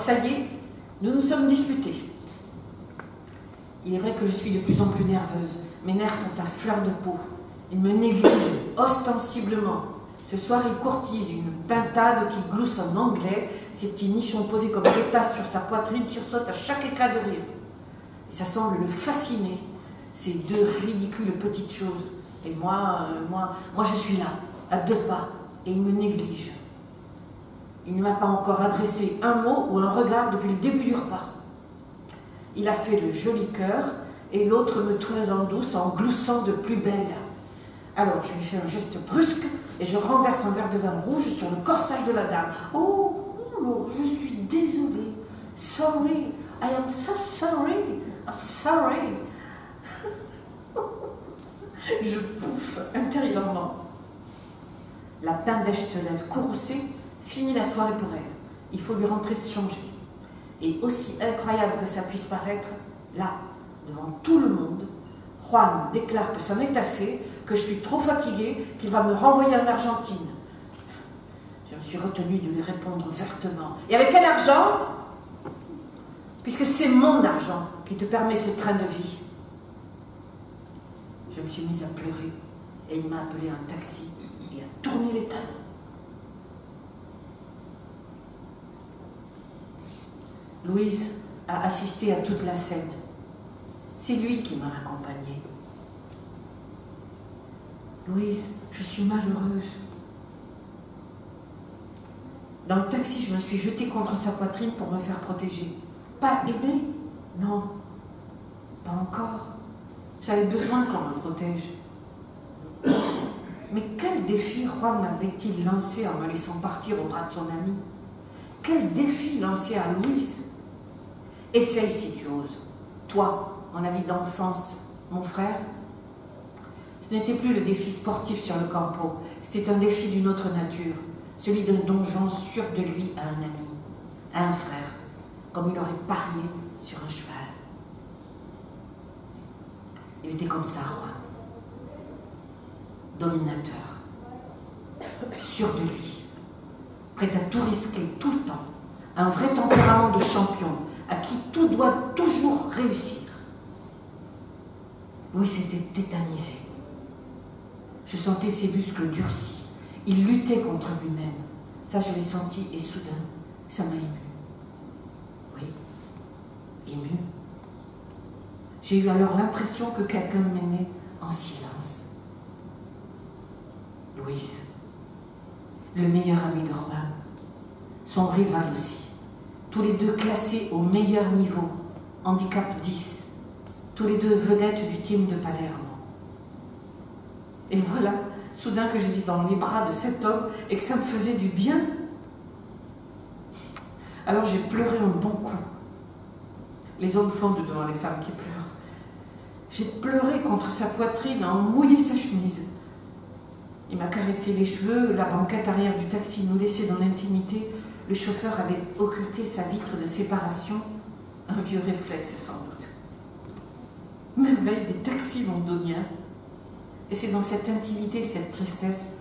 ça y est, nous nous sommes disputés. Il est vrai que je suis de plus en plus nerveuse. Mes nerfs sont à fleur de peau. Il me néglige ostensiblement. Ce soir, il courtise une pintade qui glousse en anglais. Ses petits nichons posés comme des tasses sur sa poitrine sursautent à chaque éclat de rire. Et ça semble le fasciner, ces deux ridicules petites choses. Et moi, je suis là, à 2 pas, et il me néglige. Il ne m'a pas encore adressé un mot ou un regard depuis le début du repas. Il a fait le joli cœur, et l'autre me toise en douce en gloussant de plus belle. Alors je lui fais un geste brusque, et je renverse un verre de vin rouge sur le corsage de la dame. Oh, je suis désolée. Sorry, I am so sorry. Sorry. Je pouffe intérieurement. La pain-bêche se lève courroucée, finit la soirée pour elle. Il faut lui rentrer se changer. Et aussi incroyable que ça puisse paraître, là, devant tout le monde, Juan déclare que ça m'est assez, que je suis trop fatiguée, qu'il va me renvoyer en Argentine. Je me suis retenue de lui répondre vertement. Et avec quel argent? Puisque c'est mon argent qui te permet ce train de vie. Je me suis mise à pleurer et il m'a appelé un taxi et a tourné les talons. Louise a assisté à toute la scène. C'est lui qui m'a accompagnée. Louise, je suis malheureuse. Dans le taxi, je me suis jetée contre sa poitrine pour me faire protéger. Pas aimée? Non, pas encore. J'avais besoin qu'on me protège. Mais quel défi Juan avait-il lancé en me laissant partir au bras de son ami? Quel défi lancé à Louise? Essaye si tu oses. Toi, mon ami d'enfance, mon frère. Ce n'était plus le défi sportif sur le campo. C'était un défi d'une autre nature. Celui d'un donjon sûr de lui à un ami, à un frère, comme il aurait parié sur un cheval. Il était comme ça, Juan. Dominateur, sûr de lui, prêt à tout risquer tout le temps, un vrai tempérament de champion, à qui tout doit toujours réussir. Louis s'était tétanisé. Je sentais ses muscles durcis. Il luttait contre lui-même. Ça, je l'ai senti et soudain, ça m'a ému. Oui, ému. J'ai eu alors l'impression que quelqu'un m'aimait en silence. Louise, le meilleur ami de Juan, son rival aussi, tous les deux classés au meilleur niveau, handicap 10, tous les deux vedettes du team de Palermo. Et voilà, soudain que j'étais dans les bras de cet homme et que ça me faisait du bien. Alors j'ai pleuré un bon coup. Les hommes fondent devant les femmes qui pleurent. J'ai pleuré contre sa poitrine, à en mouiller sa chemise. Il m'a caressé les cheveux, la banquette arrière du taxi nous laissait dans l'intimité. Le chauffeur avait occulté sa vitre de séparation, un vieux réflexe sans doute. Merveille des taxis londoniens. Et c'est dans cette intimité, cette tristesse,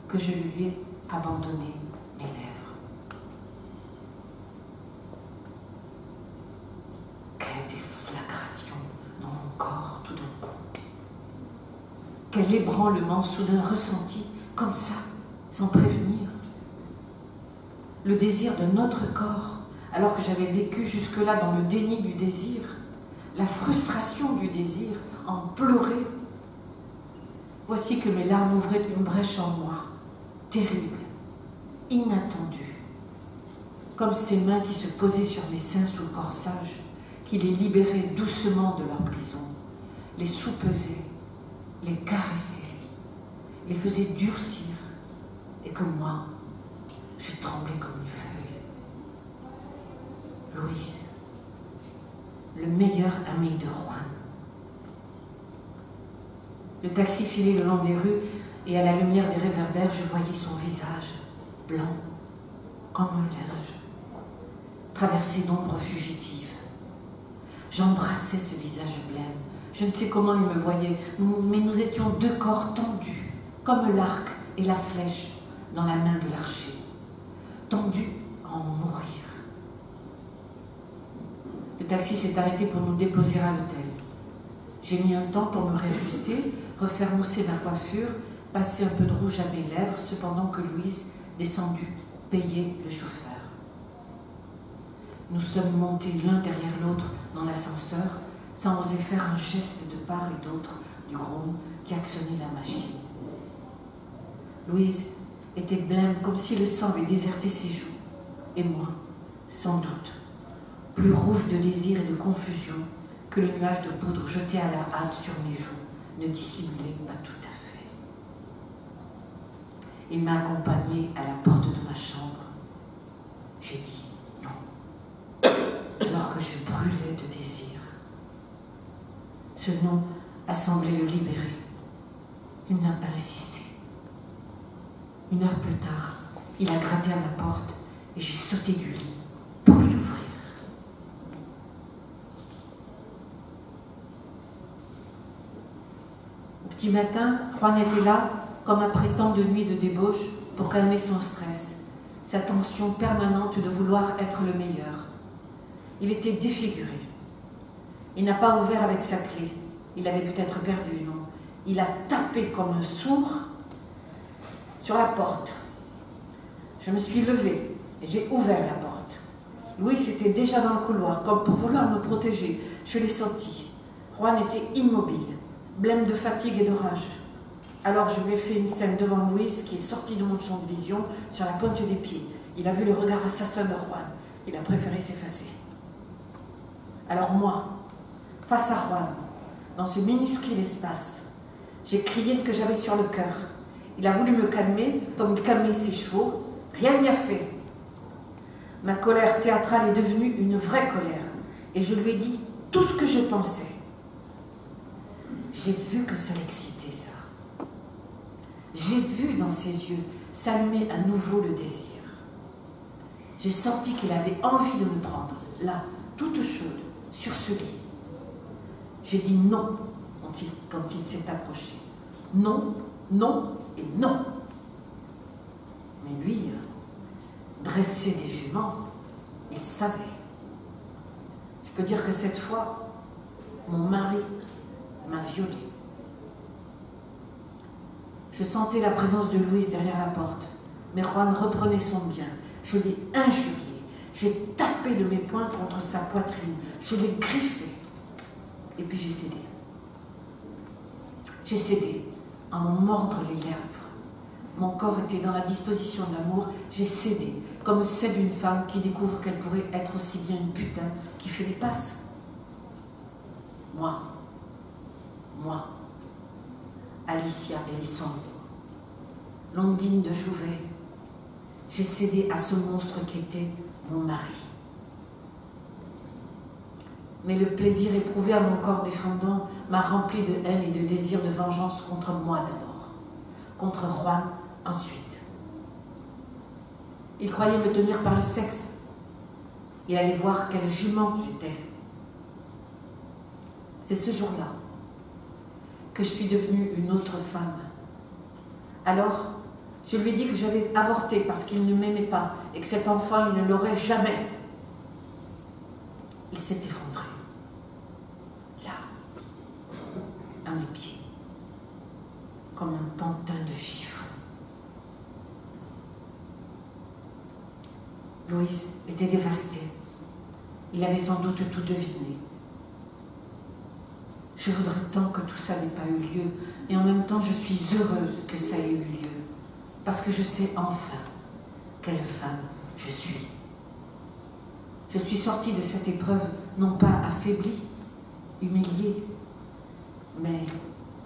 que je lui ai abandonné mes lèvres. Quelle déflagration dans mon corps tout d'un coup. Quel ébranlement soudain ressenti, comme ça, sans prévenir. Le désir de notre corps, alors que j'avais vécu jusque-là dans le déni du désir, la frustration du désir, en pleurer. Voici que mes larmes ouvraient une brèche en moi, terrible, inattendue, comme ces mains qui se posaient sur mes seins sous le corsage, qui les libéraient doucement de leur prison, les soupeisaient, les caressaient, les faisaient durcir, et que moi, je tremblais comme une feuille. Louise, le meilleur ami de Juan. Le taxi filait le long des rues et à la lumière des réverbères, je voyais son visage, blanc, comme un linge, traversé d'ombres fugitives. J'embrassais ce visage blême. Je ne sais comment il me voyait, mais nous étions deux corps tendus, comme l'arc et la flèche dans la main de l'archer, tendus à en mourir. taxi s'est arrêté pour nous déposer à l'hôtel. J'ai mis un temps pour me réajuster, refaire mousser ma coiffure, passer un peu de rouge à mes lèvres, cependant que Louise, descendue, payait le chauffeur. Nous sommes montés l'un derrière l'autre dans l'ascenseur, sans oser faire un geste de part et d'autre du groom qui actionnait la machine. Louise était blême comme si le sang avait déserté ses joues, et moi, sans doute, plus rouge de désir et de confusion que le nuage de poudre jeté à la hâte sur mes joues ne dissimulait pas tout à fait. Il m'a accompagnée à la porte de ma chambre. J'ai dit non, alors que je brûlais de désir. Ce non a semblé le libérer. Il n'a pas insisté. 1 heure plus tard, il a gratté à ma porte et j'ai sauté du lit pour lui ouvrir. Au petit matin, Juan était là, comme après tant de nuits de débauche, pour calmer son stress, sa tension permanente de vouloir être le meilleur. Il était défiguré. Il n'a pas ouvert avec sa clé. Il avait peut-être perdu, non? Il a tapé comme un sourd sur la porte. Je me suis levée et j'ai ouvert la porte. Louis était déjà dans le couloir, comme pour vouloir me protéger. Je l'ai senti. Juan était immobile, blême de fatigue et de rage. Alors je lui ai fait une scène devant Louis, qui est sorti de mon champ de vision sur la pointe des pieds. Il a vu le regard assassin de Juan. Il a préféré s'effacer. Alors moi, face à Juan, dans ce minuscule espace, j'ai crié ce que j'avais sur le cœur. Il a voulu me calmer, comme il calmait ses chevaux. Rien n'y a fait. Ma colère théâtrale est devenue une vraie colère. Et je lui ai dit tout ce que je pensais. J'ai vu que ça l'excitait, ça. J'ai vu dans ses yeux s'allumer à nouveau le désir. J'ai senti qu'il avait envie de me prendre, là, toute chaude, sur ce lit. J'ai dit non quand il s'est approché. Non, non et non. Mais lui, dressé des juments, il savait. Je peux dire que cette fois, mon mari m'a violée. Je sentais la présence de Louise derrière la porte, mais Juan reprenait son bien. Je l'ai injurié, j'ai tapé de mes poings contre sa poitrine, je l'ai griffé. Et puis j'ai cédé. J'ai cédé à m'en mordre les lèvres. Mon corps était dans la disposition d'amour, j'ai cédé, comme cède une femme qui découvre qu'elle pourrait être aussi bien une putain qui fait des passes. Moi, Alicia Elizondo, l'ondine de Jouvet, j'ai cédé à ce monstre qui était mon mari. Mais le plaisir éprouvé à mon corps défendant m'a rempli de haine et de désir de vengeance contre moi d'abord, contre Juan ensuite. Il croyait me tenir par le sexe. Il allait voir quelle jument j'étais. C'est ce jour-là que je suis devenue une autre femme. Alors, je lui ai dit que j'avais avorté parce qu'il ne m'aimait pas et que cet enfant, il ne l'aurait jamais. Il s'est effondré. Là, à mes pieds, comme un pantin de chiffon. Louise était dévastée. Il avait sans doute tout deviné. Je voudrais tant que tout ça n'ait pas eu lieu, et en même temps je suis heureuse que ça ait eu lieu, parce que je sais enfin quelle femme je suis. Je suis sortie de cette épreuve non pas affaiblie, humiliée, mais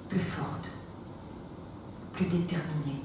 plus forte, plus déterminée.